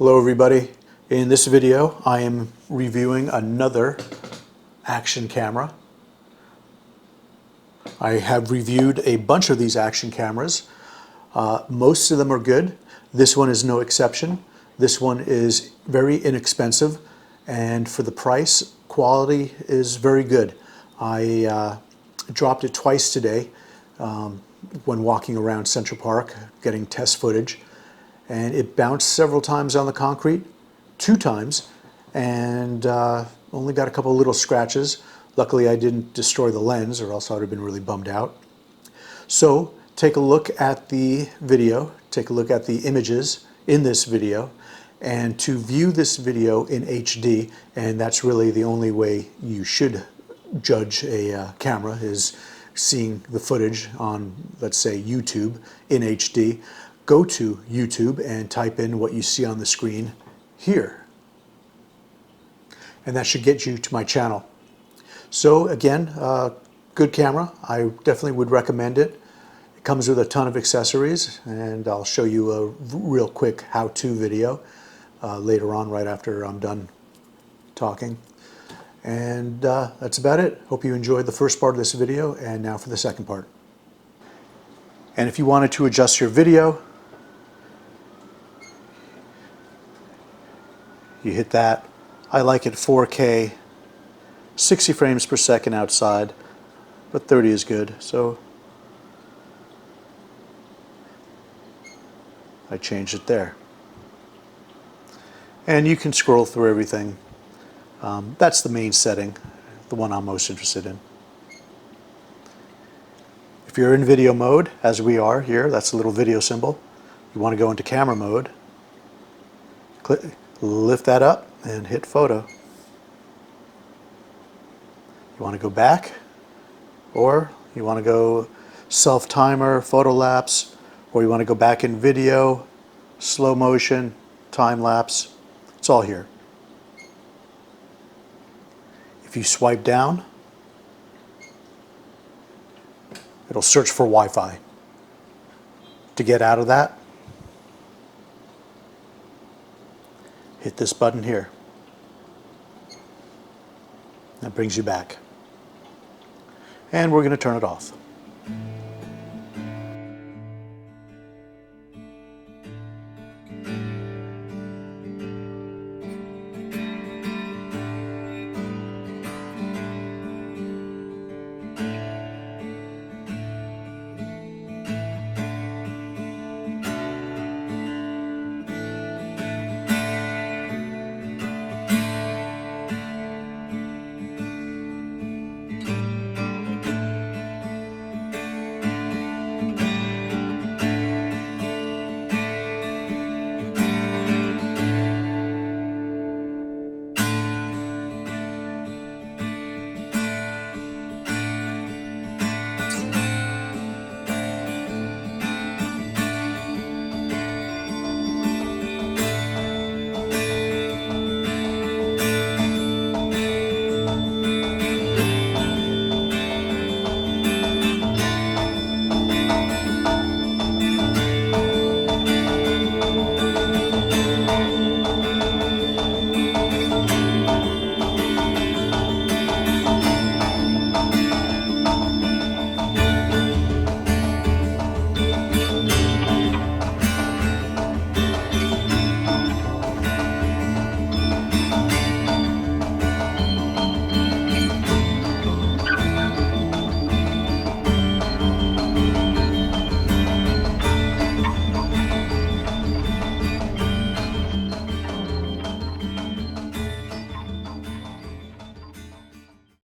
Hello everybody. In this video I am reviewing another action camera. I have reviewed a bunch of these action cameras. Most of them are good. This one is no exception. This one is very inexpensive, and for the price, quality is very good. I dropped it twice today when walking around Central Park getting test footage, and it bounced several times on the concrete, 2 times, and only got a couple of little scratches. Luckily I didn't destroy the lens, or else I would have been really bummed out. So take a look at the video, take a look at the images in this video, and to view this video in HD, and that's really the only way you should judge a camera, is seeing the footage on, let's say, YouTube in HD. Go to YouTube and type in what you see on the screen here, and that should get you to my channel. So again, good camera. I definitely would recommend it. It comes with a ton of accessories, and I'll show you a real quick how-to video later on, right after I'm done talking. And that's about it. Hope you enjoyed the first part of this video, and now for the second part. And if you wanted to adjust your video, you hit that. I like it 4K, 60 frames per second outside, but 30 is good, so I changed it there. And you can scroll through everything. That's the main setting, the one I'm most interested in. If you're in video mode, as we are here, that's a little video symbol. You want to go into camera mode, lift that up and hit photo. You want to go back, or you want to go self-timer, photo lapse, or you want to go back in video, slow motion, time lapse. It's all here. If you swipe down, it'll search for Wi-Fi. To get out of that, hit this button here. That brings you back. And we're going to turn it off.